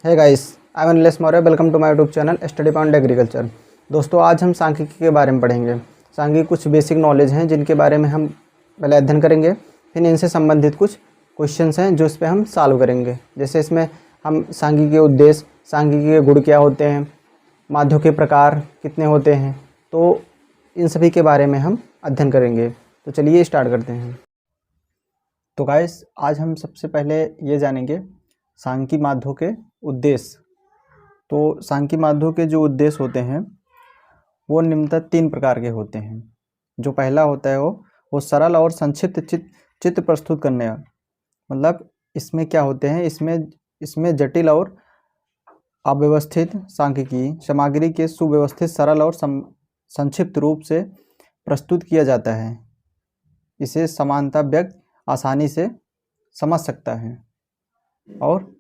है guys, I am Anilesh Maurya. Welcome to my YouTube channel study point agriculture. दोस्तों, आज हम सांख्यिकी के बारे में पढ़ेंगे। सांख्यिकी कुछ बेसिक नॉलेज हैं जिनके बारे में हम पहले अध्ययन करेंगे, फिर इनसे संबंधित कुछ क्वेश्चंस हैं जो इस पर हम सॉल्व करेंगे। जैसे इसमें हम सांख्यिकी के उद्देश्य, सांख्यिकी के गुण क्या होते हैं, माध्यों के प्रकार कितने होते हैं, तो इन सभी के बारे में हम अध्ययन करेंगे। तो चलिए स्टार्ट करते हैं। तो गाइस, आज हम सबसे पहले ये जानेंगे सांख्यिकी माध्यों के उद्देश्य। तो सांख्यिकी माध्यों के जो उद्देश्य होते हैं वो निम्नतः 3 प्रकार के होते हैं। जो पहला होता है वो सरल और संक्षिप्त चित्र प्रस्तुत करने, मतलब इसमें क्या होते हैं, इसमें जटिल और अव्यवस्थित सांख्यिकी सामग्री के सुव्यवस्थित, सरल और संक्षिप्त रूप से प्रस्तुत किया जाता है। इसे समानता व्यक्ति आसानी से समझ सकता है। और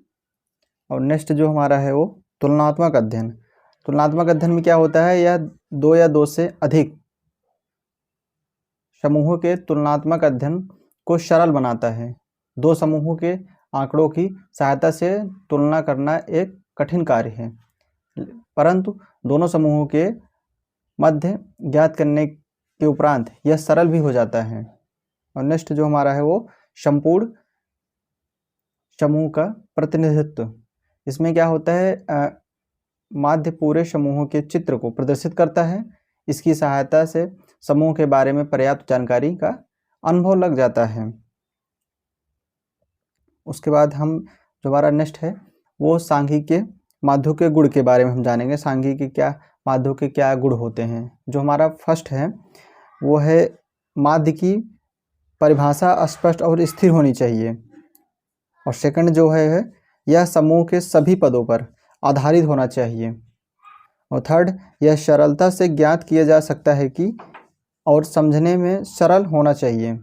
नेक्स्ट जो हमारा है वो तुलनात्मक अध्ययन। तुलनात्मक अध्ययन में क्या होता है, यह 2 या 2 से अधिक समूहों के तुलनात्मक अध्ययन को सरल बनाता है। 2 समूहों के आंकड़ों की सहायता से तुलना करना एक कठिन कार्य है, परंतु दोनों समूहों के मध्य ज्ञात करने के उपरांत यह सरल भी हो जाता है। और नेक्स्ट जो हमारा है वो संपूर्ण समूह का प्रतिनिधित्व। इसमें क्या होता है, माध्य पूरे समूहों के चित्र को प्रदर्शित करता है। इसकी सहायता से समूह के बारे में पर्याप्त जानकारी का अनुभव लग जाता है। उसके बाद हम जो हमारा नेक्स्ट है वो सांख्यिकी के माध्यों के गुण के बारे में हम जानेंगे। सांख्यिकी के माध्यों के क्या गुण होते हैं। जो हमारा फर्स्ट है वो है माध्य की परिभाषा स्पष्ट और स्थिर होनी चाहिए। और सेकंड जो है यह समूह के सभी पदों पर आधारित होना चाहिए। और थर्ड, यह सरलता से ज्ञात किया जा सकता है कि और समझने में सरल होना चाहिए।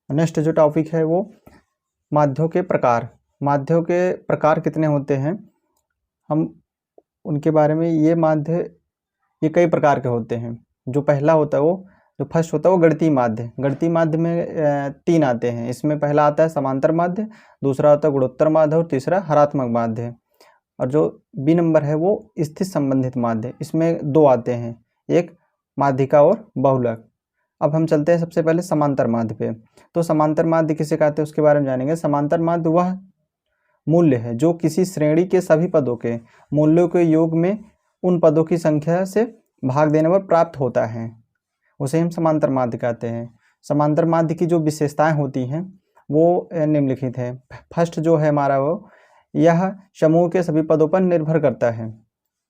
नेक्स्ट जो टॉपिक है वो माध्यों के प्रकार। माध्यों के प्रकार कितने होते हैं, हम उनके बारे में, ये कई प्रकार के होते हैं। जो पहला होता है वो जो फर्स्ट होता है वो गणितीय माध्य। गणितीय माध्य में 3 आते हैं। इसमें पहला आता है समांतर माध्य, दूसरा होता है गुणोत्तर माध्य और तीसरा हरात्मक माध्य। और जो बी नंबर है वो स्थित संबंधित माध्य। इसमें 2 आते हैं, एक माध्यिका और बहुलक। अब हम चलते हैं सबसे पहले समांतर माध्य पे। तो समांतर माध्य किसे कहते हैं उसके बारे में जानेंगे। समांतर माध्य वह मूल्य है जो किसी श्रेणी के सभी पदों के मूल्यों के योग में उन पदों की संख्या से भाग देने पर प्राप्त होता है, उसे हम समांतर माध्य कहते हैं। समांतर माध्य की जो विशेषताएं होती हैं वो निम्नलिखित है। फर्स्ट जो है हमारा वो, यह समूह के सभी पदों पर निर्भर करता है।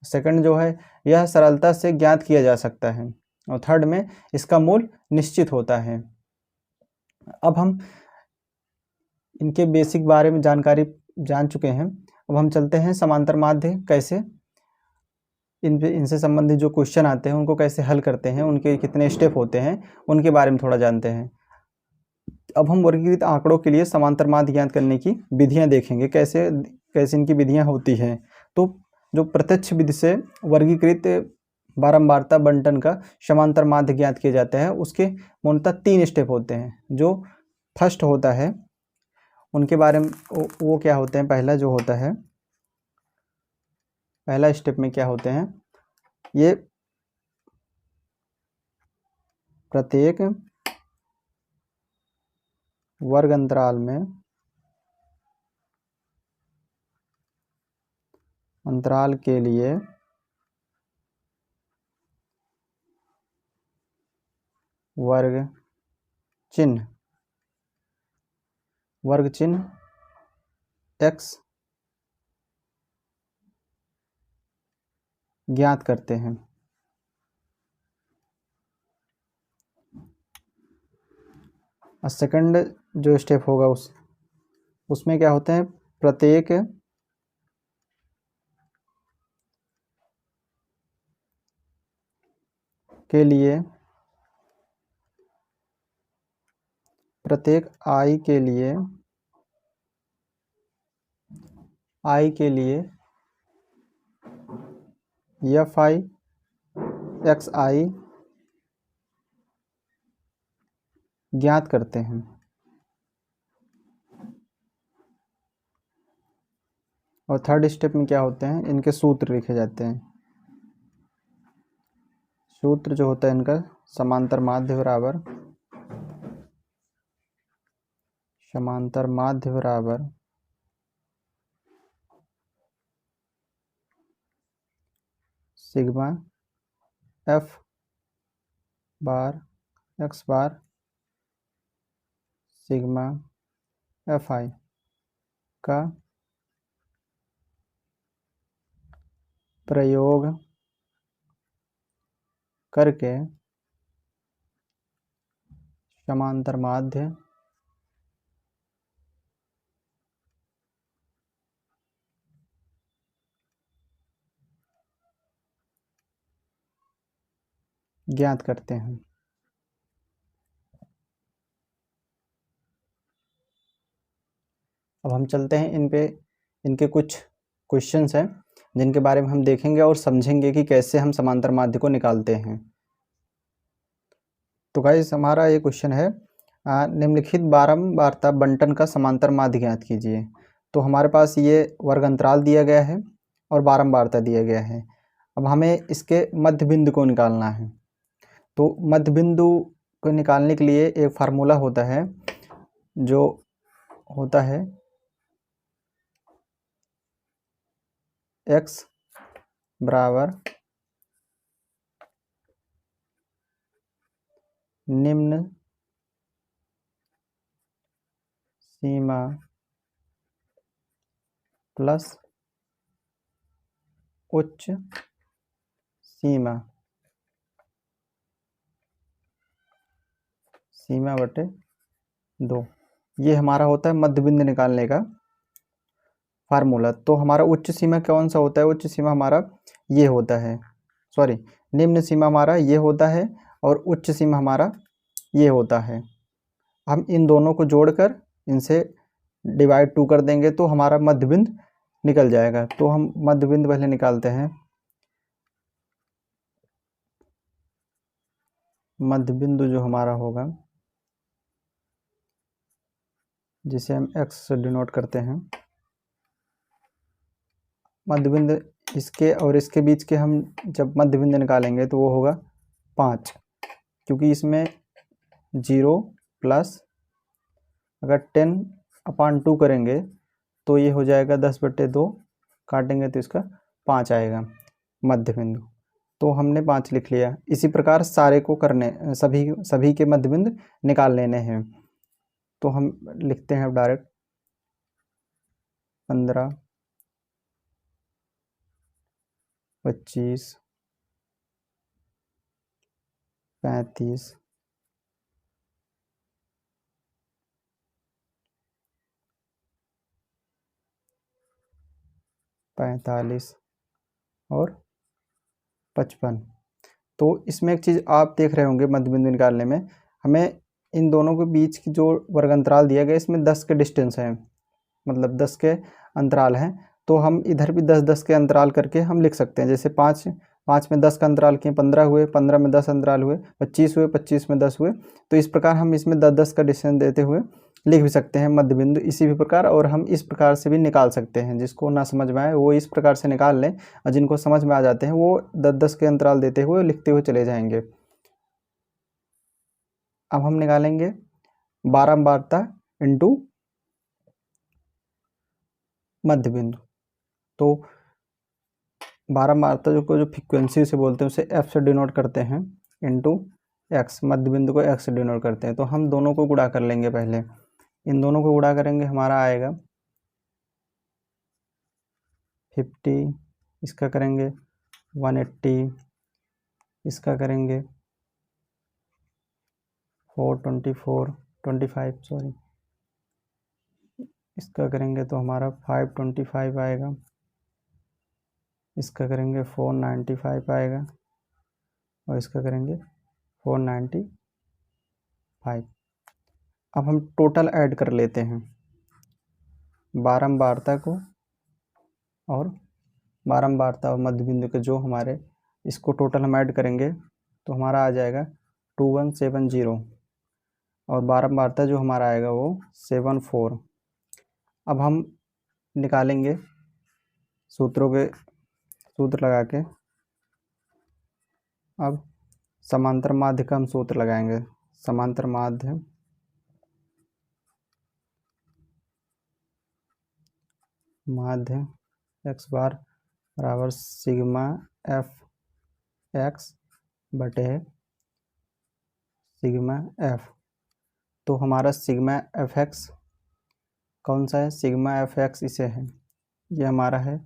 सेकंड जो है यह सरलता से ज्ञात किया जा सकता है। और थर्ड में इसका मूल्य निश्चित होता है। अब हम इनके बेसिक बारे में जानकारी जान चुके हैं। अब हम चलते हैं समांतर माध्य कैसे, इनसे संबंधित जो क्वेश्चन आते हैं उनको कैसे हल करते हैं, उनके कितने स्टेप होते हैं, उनके बारे में थोड़ा जानते हैं। अब हम वर्गीकृत आंकड़ों के लिए समांतर माध्य ज्ञात करने की विधियां देखेंगे, कैसे इनकी विधियां होती हैं। तो जो प्रत्यक्ष विधि से वर्गीकृत बारंबारता बंटन का समांतर माध्य ज्ञात किया जाता है, उसके मूलतः 3 स्टेप होते हैं। जो फर्स्ट होता है उनके बारे में वो क्या होते हैं। पहला जो होता है, पहला स्टेप में क्या होते हैं, ये प्रत्येक वर्ग अंतराल में अंतराल के लिए वर्ग चिन्ह x ज्ञात करते हैं। और सेकंड जो स्टेप होगा उसमें क्या होते हैं, प्रत्येक के लिए, प्रत्येक i के लिए fi xi ज्ञात करते हैं। और थर्ड स्टेप में क्या होते हैं, इनके सूत्र लिखे जाते हैं। सूत्र जो होता है इनका, समांतर माध्य बराबर sigma F bar x bar sigma F I का प्रयोग करके समांतर माध्य ज्ञात करते हैं। अब हम चलते हैं इनके कुछ क्वेश्चंस हैं जिनके बारे में हम देखेंगे और समझेंगे कि कैसे हम समांतर माध्य को निकालते हैं। तो गाइस हमारा ये क्वेश्चन है, निम्नलिखित बारंबारता बंटन का समांतर माध्य ज्ञात कीजिए। तो हमारे पास ये वर्ग अंतराल दिया गया है और बारंबारता दिया गया है। अब हमें इसके मध्य बिंदु को निकालना है। तो मध्य बिंदु को निकालने के लिए एक फार्मूला होता है, जो होता है x बराबर निम्न सीमा प्लस उच्च सीमा बटे 2। ये हमारा होता है मध्य बिंदु निकालने का फार्मूला। तो हमारा उच्च सीमा कौन सा होता है, उच्च सीमा हमारा ये होता है, सॉरी निम्न सीमा हमारा ये होता है और उच्च सीमा हमारा ये होता है। हम इन दोनों को जोड़कर इनसे डिवाइड 2 कर देंगे तो हमारा मध्य बिंदु निकल जाएगा। तो हम मध्य बिंदु पहले निकालते हैं। मध्य बिंदु जो हमारा होगा, जिसे हम x से डिनोट करते हैं, मध्य बिंदु इसके और इसके बीच के हम जब मध्य बिंदु निकालेंगे तो वो होगा 5, क्योंकि इसमें 0 प्लस अगर 10/2 करेंगे तो ये हो जाएगा 10/2, काटेंगे तो इसका 5 आएगा मध्य बिंदु। तो हमने 5 लिख लिया। इसी प्रकार सारे को करने सभी के मध्य बिंदु निकाल लेने हैं। तो हम लिखते हैं डायरेक्ट 15, 25, 35, 45 और 55। तो इसमें एक चीज़ आप देख रहे होंगे, मध्य बिंदु निकालने में हमें इन दोनों के बीच की जो वर्ग अंतराल दिया गया इसमें 10 के डिस्टेंस है, मतलब 10 के अंतराल हैं। तो हम इधर भी 10-10 के अंतराल करके हम लिख सकते हैं। जैसे 5 में 10 का अंतराल किए 15 हुए, 15 में 10 अंतराल हुए 25 हुए, 25 में 10 हुए। तो इस प्रकार हम इसमें 10-10 का डिस्टेंस देते हुए लिख भी सकते हैं मध्य बिंदु इसी भी प्रकार। और हम इस प्रकार से भी निकाल सकते हैं। जिसको ना समझ में आए वो इस प्रकार से निकाल लें, और जिनको समझ में आ जाते हैं वो 10-10 के अंतराल देते हुए लिखते हुए चले जाएंगे। अब हम निकालेंगे बारंबारता इंटू मध्य बिंदु। तो बारंबारता जो फ्रीक्वेंसी से बोलते हैं उसे f से डिनोट करते हैं, इंटू x, मध्य बिंदु को x से डिनोट करते हैं। तो हम दोनों को गुणा कर लेंगे। पहले इन दोनों को गुणा करेंगे, हमारा आएगा 50, इसका करेंगे 180, इसका करेंगे 425 सॉरी, इसका करेंगे तो हमारा 525 आएगा, इसका करेंगे 495 आएगा और इसका करेंगे 495। अब हम टोटल ऐड कर लेते हैं बारंबारता को और बारंबारता और मध्य बिंदु के जो हमारे, इसको टोटल हम ऐड करेंगे तो हमारा आ जाएगा 2170 और बारंबारता जो हमारा आएगा वो 74। अब हम निकालेंगे सूत्र लगा के अब समांतर माध्य का हम सूत्र लगाएंगे। समांतर माध्य एक्स बार बराबर सिग्मा एफ एक्स बटे सिग्मा एफ। तो हमारा सिग्मा एफ एक्स कौन सा है? सिग्मा एफ एक्स इसे है, ये हमारा है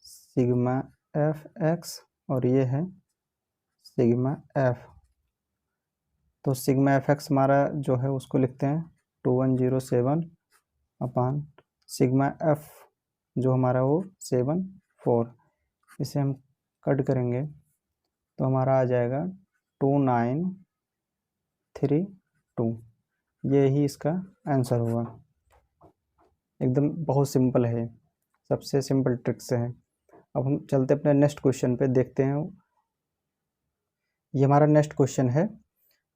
सिग्मा एफ एक्स और ये है सिग्मा एफ। तो सिग्मा एफ एक्स हमारा जो है उसको लिखते हैं 2107 अपान सिग्मा एफ जो हमारा वो 74। इसे हम कट करेंगे तो हमारा आ जाएगा 2932। ये ही इसका आंसर होगा। एकदम बहुत सिंपल है, सबसे सिंपल ट्रिक से है। अब हम चलते अपने नेक्स्ट क्वेश्चन पे, देखते हैं। ये हमारा नेक्स्ट क्वेश्चन है।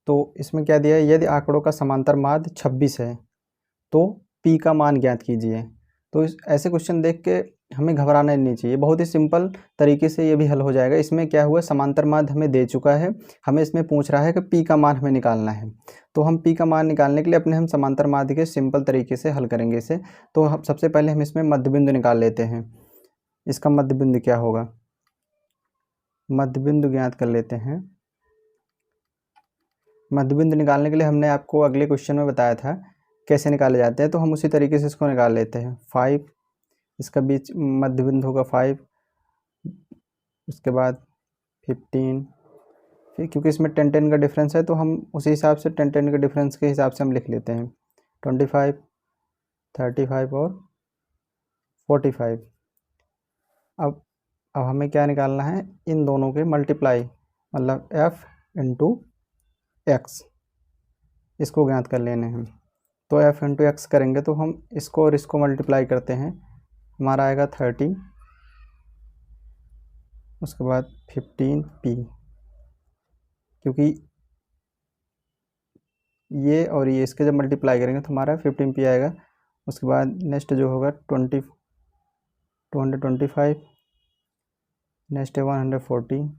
तो इसमें क्या दिया है? यदि आंकड़ों का समांतर माध्य 26 है तो P का मान ज्ञात कीजिए। तो ऐसे क्वेश्चन देख के हमें घबराना नहीं चाहिए, बहुत ही सिंपल तरीके से ये भी हल हो जाएगा। इसमें क्या हुआ, समांतर माध्य हमें दे चुका है, हमें इसमें पूछ रहा है कि P का मान हमें निकालना है। तो हम P का मान निकालने के लिए हम समांतर माध्य के सिंपल तरीके से हल करेंगे इसे। तो हम सबसे पहले हम इसमें मध्य बिंदु निकाल लेते हैं। इसका मध्य बिंदु क्या होगा? मध्य बिंदु ज्ञात कर लेते हैं। मध्य बिंदु निकालने के लिए हमने आपको अगले क्वेश्चन में बताया था कैसे निकाले जाते हैं, तो हम उसी तरीके से इसको निकाल लेते हैं। 5, इसका बीच मध्य बिंदु होगा 5, उसके बाद 15, फिर क्योंकि इसमें 10-10 का डिफरेंस है तो हम उसी हिसाब से 10-10 के डिफरेंस के हिसाब से हम लिख लेते हैं 25, 35 और 45। अब हमें क्या निकालना है? इन दोनों के मल्टीप्लाई, मतलब f इंटू एक्स, इसको ज्ञात कर लेने हैं। तो f इंटू एक्स करेंगे तो हम इसको और इसको मल्टीप्लाई करते हैं, हमारा आएगा 30, उसके बाद 15p, क्योंकि ये और ये इसके जब मल्टीप्लाई करेंगे तो हमारा 15p आएगा। उसके बाद नेक्स्ट जो होगा 225, नेक्स्ट है 140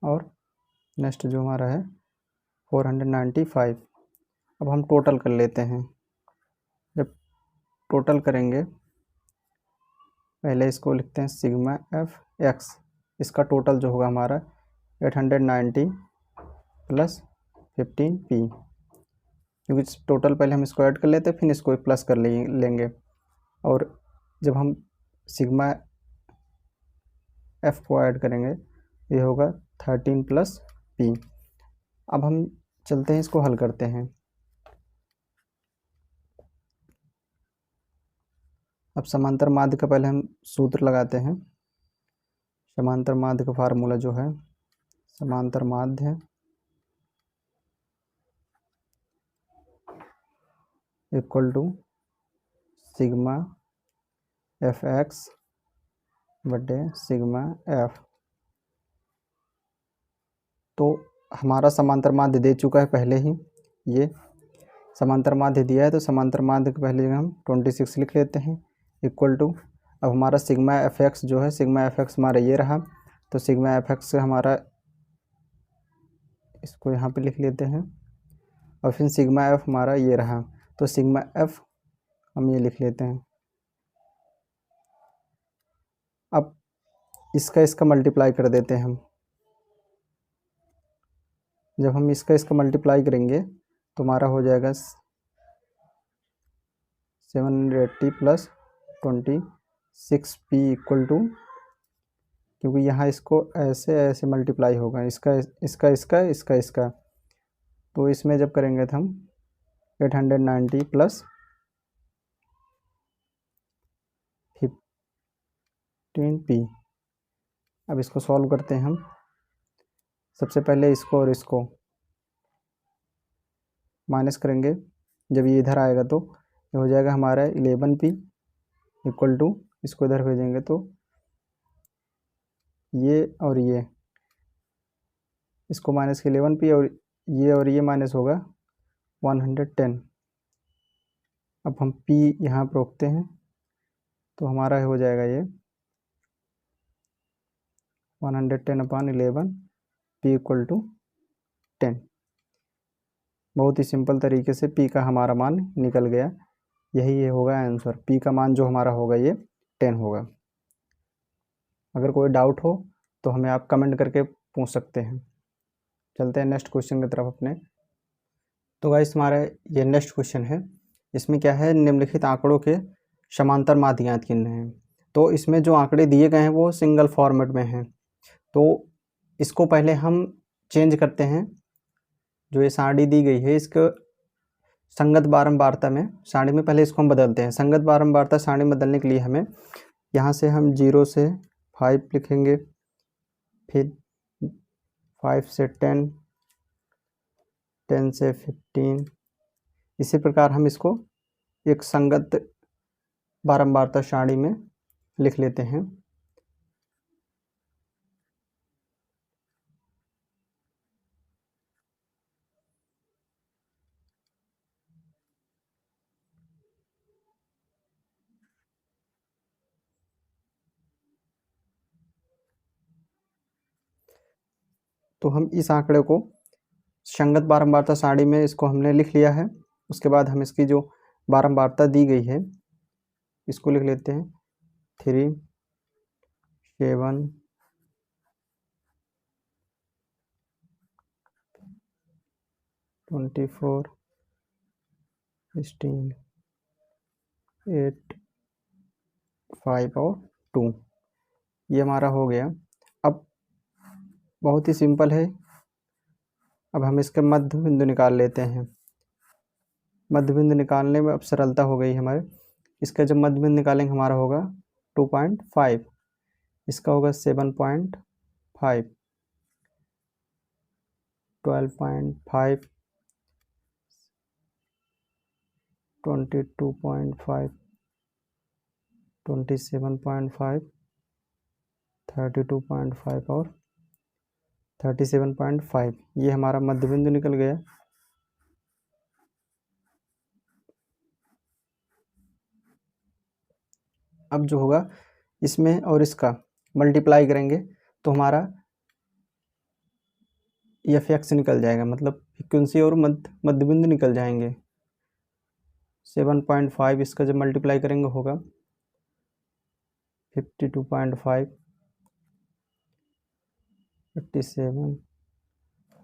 और नेक्स्ट जो हमारा है 495। अब हम टोटल कर लेते हैं। जब टोटल करेंगे, पहले इसको लिखते हैं सिग्मा एफ एक्स, इसका टोटल जो होगा हमारा 890 प्लस 15p, क्योंकि टोटल पहले हम इसको ऐड कर लेते हैं फिर इसको प्लस कर लेंगे। और जब हम सिग्मा एफ को ऐड करेंगे ये होगा 13 प्लस p। अब हम चलते हैं इसको हल करते हैं। अब समांतर माध्य का पहले हम सूत्र लगाते हैं। समांतर माध्य का फार्मूला जो है, समांतर माध्य equal to sigma F X बटे सिग्मा एफ। तो हमारा समांतर माध्य दे चुका है पहले ही, ये समांतर माध्य दिया है तो समांतर माध्य के पहले हम 26 लिख लेते हैं इक्वल टू। अब हमारा सिग्मा एफ एक्स जो है, सिग्मा एफ एक्स हमारा ये रहा, तो सिग्मा एफ एक्स से हमारा इसको यहाँ पे लिख लेते हैं और फिर सिग्मा एफ हमारा ये रहा, तो सिग्मा एफ हम ये लिख लेते हैं। अब इसका मल्टीप्लाई कर देते हैं हम। जब हम इसका मल्टीप्लाई करेंगे तो हमारा हो जाएगा 780 प्लस 26p इक्वल टू, क्योंकि यहाँ इसको ऐसे ऐसे मल्टीप्लाई होगा, इसका, तो इसमें जब करेंगे तो हम 890 प्लस 15p। अब इसको सॉल्व करते हैं हम। सबसे पहले इसको और इसको माइनस करेंगे, जब ये इधर आएगा तो ये हो जाएगा हमारा 11p इक्वल टू, इसको इधर भेजेंगे तो ये और ये, इसको माइनस के 11p और ये माइनस होगा 110। अब हम p यहाँ पर रोकते हैं तो हमारा हो जाएगा ये 110/11 p इक्वल टू 10। बहुत ही सिंपल तरीके से p का हमारा मान निकल गया। यही ये होगा आंसर। p का मान जो हमारा होगा ये 10 होगा। अगर कोई डाउट हो तो हमें आप कमेंट करके पूछ सकते हैं। चलते हैं नेक्स्ट क्वेश्चन की तरफ अपने। तो गाइस हमारा ये नेक्स्ट क्वेश्चन है। इसमें क्या है, निम्नलिखित आंकड़ों के समांतर माध्य ज्ञात गिनने हैं। तो इसमें जो आंकड़े दिए गए हैं वो सिंगल फॉर्मेट में हैं। तो इसको पहले हम चेंज करते हैं। जो ये सारणी दी गई है इसको संगत बारंबारता में सारणी में पहले इसको हम बदलते हैं। संगत बारंबारता सारणी में बदलने के लिए हमें यहाँ से हम 0 से 5 लिखेंगे, फिर 5 से 10, 10 से 15। इसी प्रकार हम इसको एक संगत बारंबारता सारणी में लिख लेते हैं। तो हम इस आंकड़े को संगत बारंबारता सारणी में इसको हमने लिख लिया है। उसके बाद हम इसकी जो बारंबारता दी गई है इसको लिख लेते हैं 3, 7, 24, 16, 8, 5 और 2। ये हमारा हो गया। अब बहुत ही सिंपल है। अब हम इसके मध्य बिंदु निकाल लेते हैं। मध्य बिंदु निकालने में अब सरलता हो गई हमारे। इसका जब मध्य बिंदु निकालेंगे हमारा होगा 2.5, इसका होगा 7.5, 12.5, 22.5, 27.5, 32.5 और 37.5। ये हमारा मध्य बिंदु निकल गया। अब जो होगा इसमें और इसका मल्टीप्लाई करेंगे तो हमारा एफ निकल जाएगा, मतलब फ्रीक्वेंसी और मध्य बिंदु निकल जाएंगे। 7.5 इसका जब मल्टीप्लाई करेंगे होगा 52.5, 57।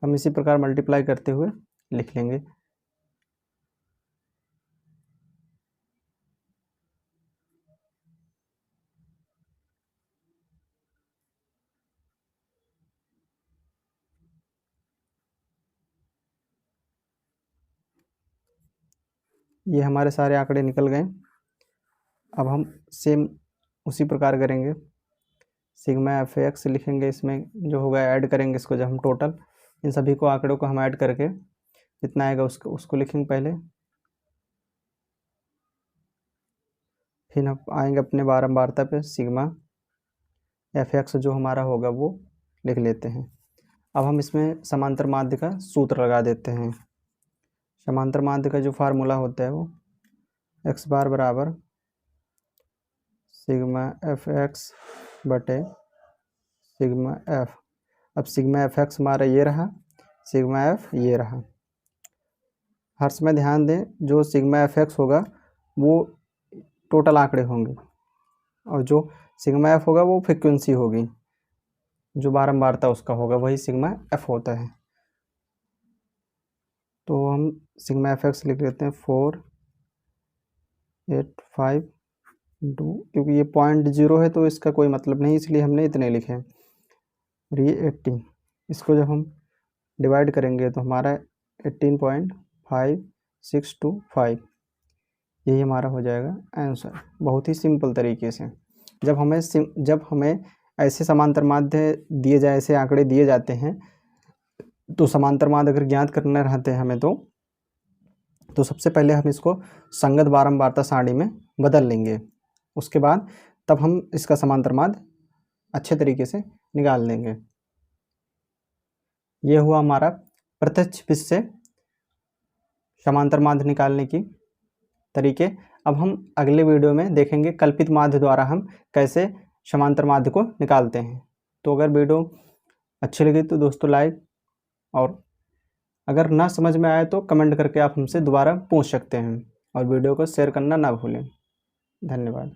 हम इसी प्रकार मल्टीप्लाई करते हुए लिख लेंगे। ये हमारे सारे आंकड़े निकल गए। अब हम सेम उसी प्रकार करेंगे। सिग्मा एफ एक्स लिखेंगे, इसमें जो होगा ऐड करेंगे इसको। जब हम टोटल इन सभी को आंकड़ों को हम ऐड करके जितना आएगा उसको लिखेंगे पहले, फिर हम आएंगे अपने बारंबारता पे। सिग्मा एफ एक्स जो हमारा होगा वो लिख लेते हैं। अब हम इसमें समांतर माध्य का सूत्र लगा देते हैं। समांतर माध्य का जो फार्मूला होता है वो एक्स बार बराबर सिग्मा एफ एक्स बटे सिग्मा एफ। अब सिग्मा एफ एक्स हमारा ये रहा, सिग्मा एफ ये रहा। हर समय ध्यान दें जो सिग्मा एफ एक्स होगा वो टोटल आंकड़े होंगे और जो सिग्मा एफ होगा वो फ्रीक्वेंसी होगी। जो बारंबारता उसका होगा वही सिग्मा एफ होता है। तो हम सिग्मा एफ एक्स लिख लेते हैं 485 क्योंकि ये 0.0 है तो इसका कोई मतलब नहीं, इसलिए हमने इतने लिखे। और ये 80, इसको जब हम डिवाइड करेंगे तो हमारा 18.5625 यही हमारा हो जाएगा आंसर। बहुत ही सिंपल तरीके से जब हमें ऐसे समांतर माध्य दिए जाए, ऐसे आंकड़े दिए जाते हैं तो समांतर माध्य अगर ज्ञात करने रहते हैं हमें तो सबसे पहले हम इसको संगत बारंबारता सारणी में बदल लेंगे। उसके बाद तब हम इसका समांतर माध्य अच्छे तरीके से निकाल लेंगे। ये हुआ हमारा प्रत्यक्ष विधि से समांतर माध्य निकालने की तरीके। अब हम अगले वीडियो में देखेंगे कल्पित माध्य द्वारा हम कैसे समांतर माध्य को निकालते हैं। तो अगर वीडियो अच्छी लगी तो दोस्तों लाइक, और अगर ना समझ में आए तो कमेंट करके आप हमसे दोबारा पूछ सकते हैं, और वीडियो को शेयर करना ना भूलें। धन्यवाद।